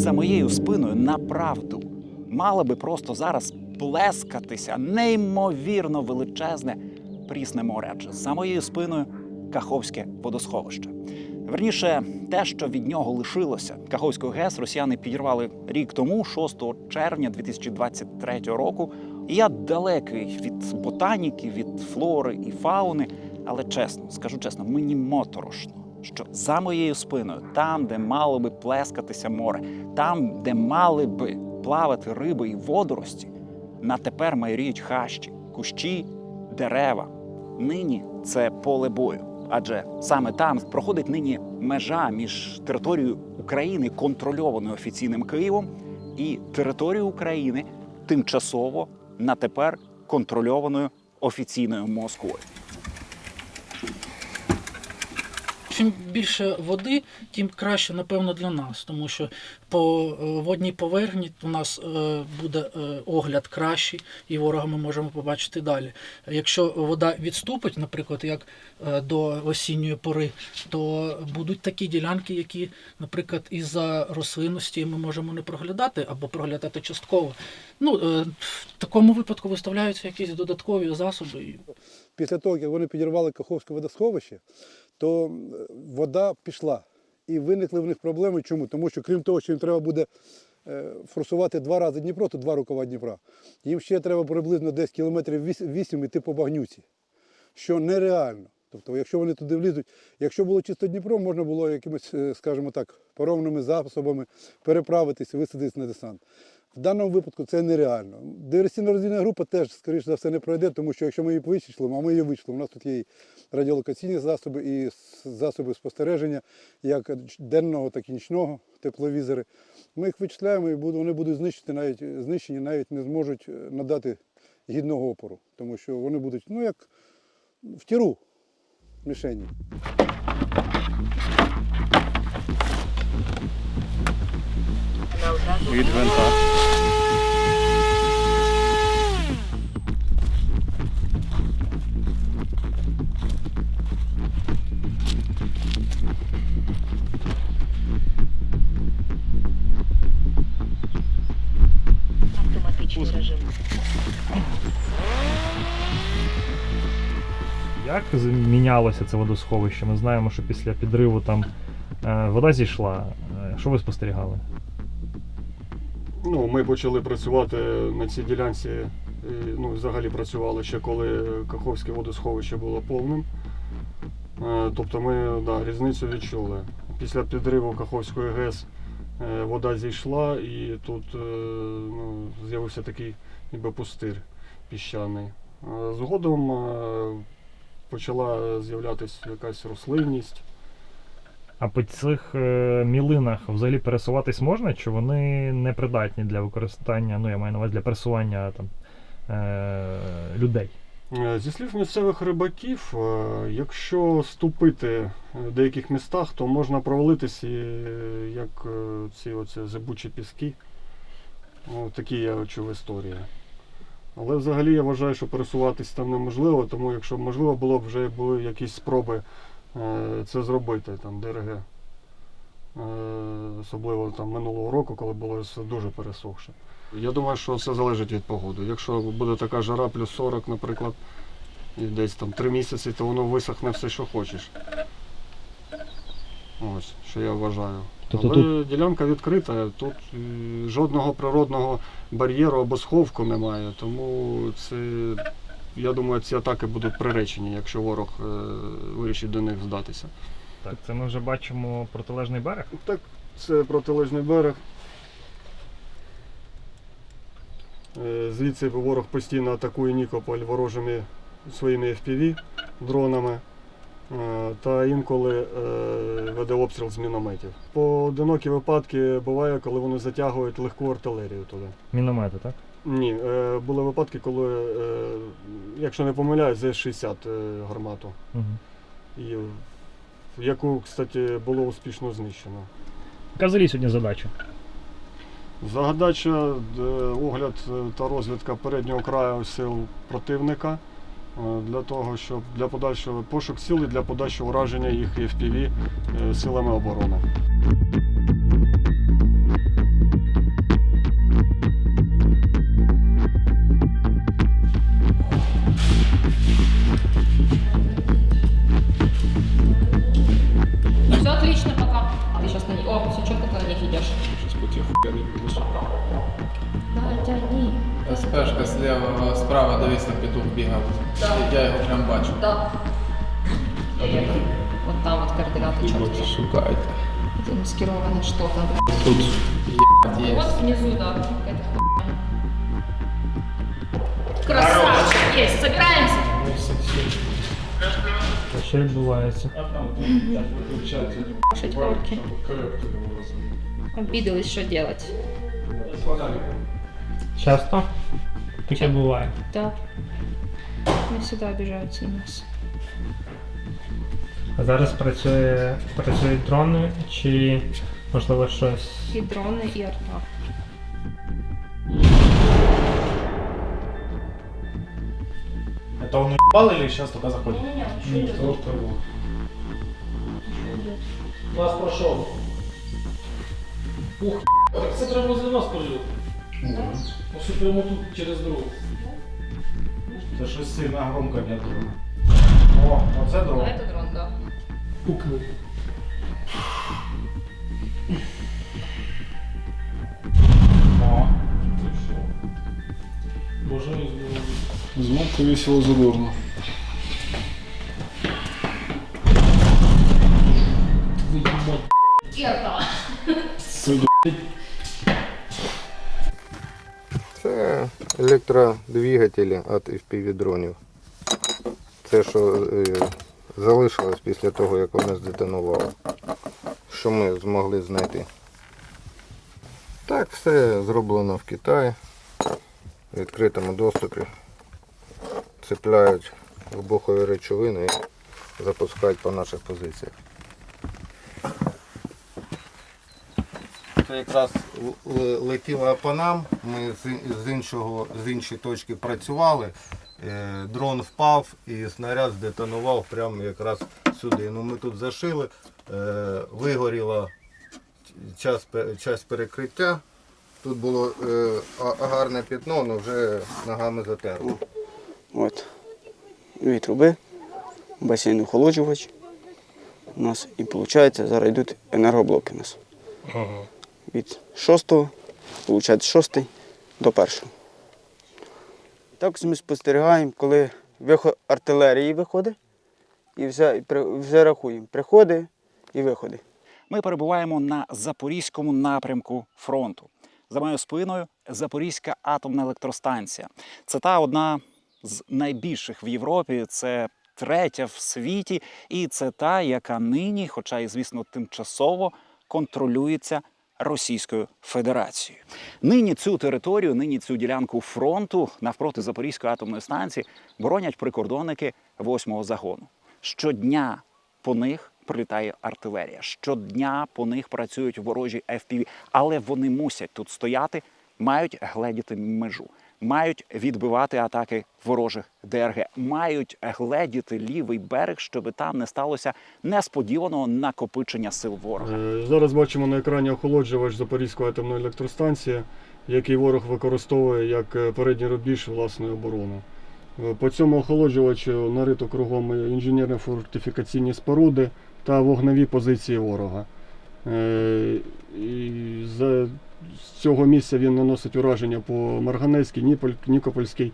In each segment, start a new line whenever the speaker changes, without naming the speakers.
за моєю спиною направду мало би просто зараз плескатися неймовірно величезне Прісне море, адже за моєю спиною Каховське водосховище. Верніше, те, що від нього лишилося. Каховську ГЕС росіяни підірвали рік тому, 6 червня 2023 року. І я далекий від ботаніки, від флори і фауни, але чесно, скажу чесно, мені моторошно, що за моєю спиною, там, де мало би плескатися море, там, де мали би плавати риби і водорості, на тепер майоріють хащі, кущі, дерева. Нині це поле бою. Адже саме там проходить нині межа між територією України, контрольованою офіційним Києвом, і територією України, тимчасово, на тепер контрольованою офіційною Москвою.
Чим більше води, тим краще, напевно, для нас, тому що по водній поверхні у нас буде огляд кращий, і ворога ми можемо побачити далі. Якщо вода відступить, наприклад, як до осінньої пори, то будуть такі ділянки, які, наприклад, із-за рослинності ми можемо не проглядати або проглядати частково. В такому випадку виставляються якісь додаткові засоби.
Після того, як вони підірвали Каховське водосховище, то вода пішла. І виникли в них проблеми. Чому? Тому що крім того, що їм треба буде форсувати 2 рази Дніпро, то 2 рукава Дніпра, їм ще треба приблизно десь кілометрів 8 йти по багнюці, що нереально. Тобто, якщо вони туди влізуть, якщо було чисто Дніпро, можна було якимись, скажімо так, паромними засобами переправитися, висадитися на десант. В даному випадку це нереально. Диверсійно-розвідувальна група теж, скоріш за все, не пройде, тому що якщо ми її вичислимо, а ми її вичислимо, у нас тут є і радіолокаційні засоби, і засоби спостереження, як денного, так і нічного, тепловізори. Ми їх вичисляємо і вони будуть знищені, навіть не зможуть надати гідного опору, тому що вони будуть, як в тіру мішені.
Від гвинта.
Автоматичний режим.
Як мінялося це водосховище? Ми знаємо, що після підриву там вода зійшла. Що ви спостерігали?
Ми почали працювати на цій ділянці, взагалі працювали ще коли Каховське водосховище було повним. Тобто ми різницю відчули. Після підриву Каховської ГЕС вода зійшла і тут з'явився такий ніби пустир піщаний. Згодом почала з'являтися якась рослинність.
А по цих мілинах взагалі пересуватись можна, чи вони не придатні для використання, я маю на увазі для пересування людей?
Зі слів місцевих рибаків, якщо ступити в деяких містах, то можна провалитися, як ці зибучі піски. Такі я чув історії. Але взагалі я вважаю, що пересуватись там неможливо, тому якщо можливо було б вже були якісь спроби це зробити, ДРГ. Особливо минулого року, коли було все дуже пересохше. Я думаю, що все залежить від погоди. Якщо буде така жара, плюс 40, наприклад, і десь 3 місяці, то воно висохне все, що хочеш. Ось, що я вважаю. Але ділянка відкрита, тут жодного природного бар'єру або сховку немає, тому це, я думаю, ці атаки будуть приречені, якщо ворог вирішить до них здатися.
Так, це ми вже бачимо протилежний берег?
Так, це протилежний берег. Звідси ворог постійно атакує Нікополь ворожими своїми FPV-дронами та інколи веде обстріл з мінометів. Поодинокі випадки буває, коли вони затягують легку артилерію туди.
Міномети, так?
Ні, були випадки, коли, якщо не помиляюсь, ЗС-60 гармату, яку, кстати, було успішно знищено.
Яка взагалі сьогодні задача?
Задача – огляд та розвідка переднього краю сил противника для того, щоб для подальшого пошук сил і для подальшого ураження їх FPV силами оборони.
Стежка зліва, справа, дивись, там петух бігав. Я його прям бачу.
Да. Вот там вот координаты четкие.
Шукайте.
Замаскировано что-то, да.
Тут є.
Вот внизу, да, какая-то хуйня. Красавчик, есть, собираемся.
Що відбувається?
Шатьорки. Обиделась, что делать.
Часто? Таке буває.
Да. Они всегда обижаются на нас.
А зараз працюють дрони чи можливо щось?
И дроны, и арта.
Это он уебал или сейчас только заходит?
Нас пройшов. Ух, це треба возле нас пройти. Ось прямо тут через дорогу.
Це щось сильно громко для дрона. О, оце
А
дрон.
это дрон, да.
Пукнув.
О.
Боже, не
Звонко, весело, задорно.
И арта.
Це електродвигателі від FPV-дронів. Це, що залишилось після того, як вони здетонували. Що ми змогли знайти. Так, все зроблено в Китаї. В відкритому доступі. Цепляють вибухові речовини і запускають по наших позиціях. Це якраз летіло по нам, ми з іншої точки працювали, дрон впав і снаряд здетонував прямо якраз сюди. Ну, ми тут зашили, вигоріла часть перекриття, тут було гарне пятно, але вже ногами затерло.
От. Дві труби, басейн охолоджувач у нас і виходить, зараз йдуть енергоблоки у нас. Від 6-го, виходить 6-й до 1-го. Так ми спостерігаємо, коли виход артилерії виходить і все рахуємо. Приходи і виходи.
Ми перебуваємо на Запорізькому напрямку фронту. За моєю спиною Запорізька атомна електростанція. Це та одна з найбільших в Європі, це третя в світі, і це та, яка нині, хоча і, звісно, тимчасово, контролюється Російською Федерацією. Нині цю територію, нині цю ділянку фронту навпроти Запорізької атомної станції боронять прикордонники 8-го загону. Щодня по них прилітає артилерія, щодня по них працюють ворожі FPV, але вони мусять тут стояти, мають гледіти межу, мають відбивати атаки ворожих ДРГ, мають гледіти лівий берег, щоб там не сталося несподіваного накопичення сил ворога.
Зараз бачимо на екрані охолоджувач Запорізької атомної електростанції, який ворог використовує як передній рубіж власної оборони. По цьому охолоджувачу нарито кругом інженерно-фортифікаційні споруди та вогневі позиції ворога. І з цього місця він наносить ураження по Марганецькій, Нікопольській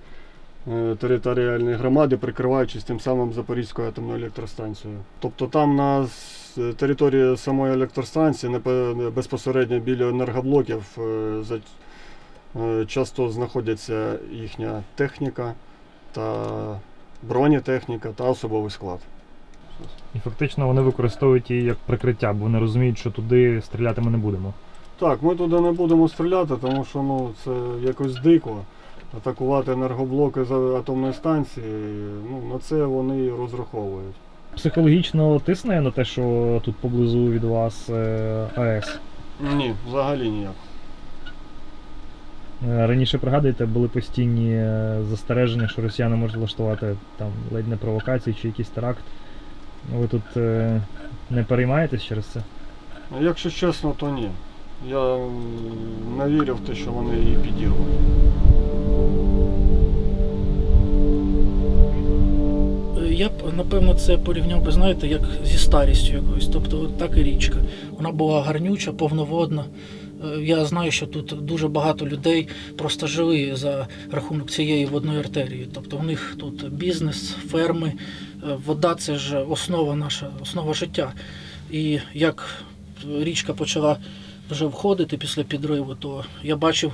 територіальній громаді, прикриваючись тим самим Запорізькою атомною електростанцією. Тобто там на території самої електростанції, безпосередньо біля енергоблоків, часто знаходяться їхня техніка, та бронетехніка та особовий склад.
І фактично вони використовують її як прикриття, бо вони розуміють, що туди стріляти ми не будемо.
Так, ми туди не будемо стріляти, тому що це якось дико. Атакувати енергоблоки з атомної станції, на це вони розраховують.
Психологічно тисне на те, що тут поблизу від вас АЕС?
Ні, взагалі ніяк.
Раніше, пригадуєте, були постійні застереження, що росіяни можуть влаштувати там ледь не провокації чи якийсь теракт. Ви тут не переймаєтесь через це?
Якщо чесно, то ні. Я не вірю в те, що вони її підірвуть.
Я б, напевно, це порівняв би, знаєте, як зі старістю якоюсь. Тобто от так і річка. Вона була гарнюча, повноводна, Я знаю, що тут дуже багато людей просто жили за рахунок цієї водної артерії. Тобто в них тут бізнес, ферми, вода – це ж основа наша, основа життя. І як річка почала вже входити після підриву, то я бачив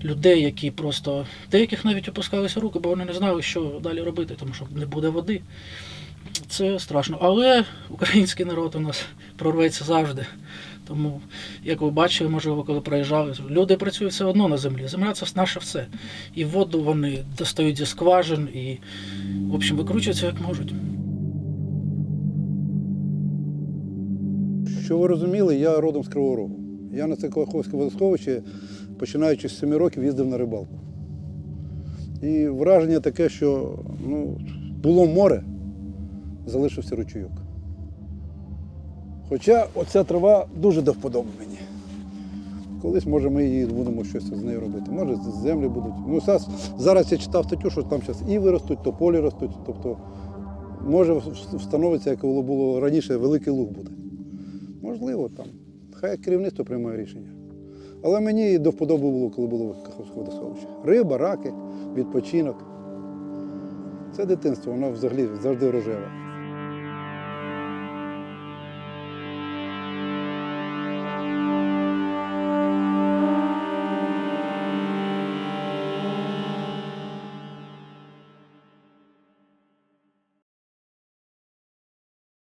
людей, які просто, деяких навіть опускалися руки, бо вони не знали, що далі робити, тому що не буде води. Це страшно. Але український народ у нас прорветься завжди. Тому, як ви бачили, можливо, коли проїжджали, люди працюють все одно на землі. Земля – це наше все. І воду вони достають зі скважин і, в общем, викручуються як можуть.
Що ви розуміли, я родом з Кривого Рогу. Я на це Каховське водосховище, починаючи з 7 років, їздив на рибалку. І враження таке, що було море, залишився ручейок. Хоча оця трава дуже до вподоби мені. Колись, може, ми її будемо щось з нею робити. Може, землі будуть. Зараз я читав статтю, що там зараз іви ростуть, тополі ростуть. Тобто, може, встановиться, як було раніше, великий луг буде. Можливо, там. Хай керівництво приймає рішення. Але мені до вподоби було, коли було Каховське водосховище. Риба, раки, відпочинок. Це дитинство, воно взагалі завжди рожеве.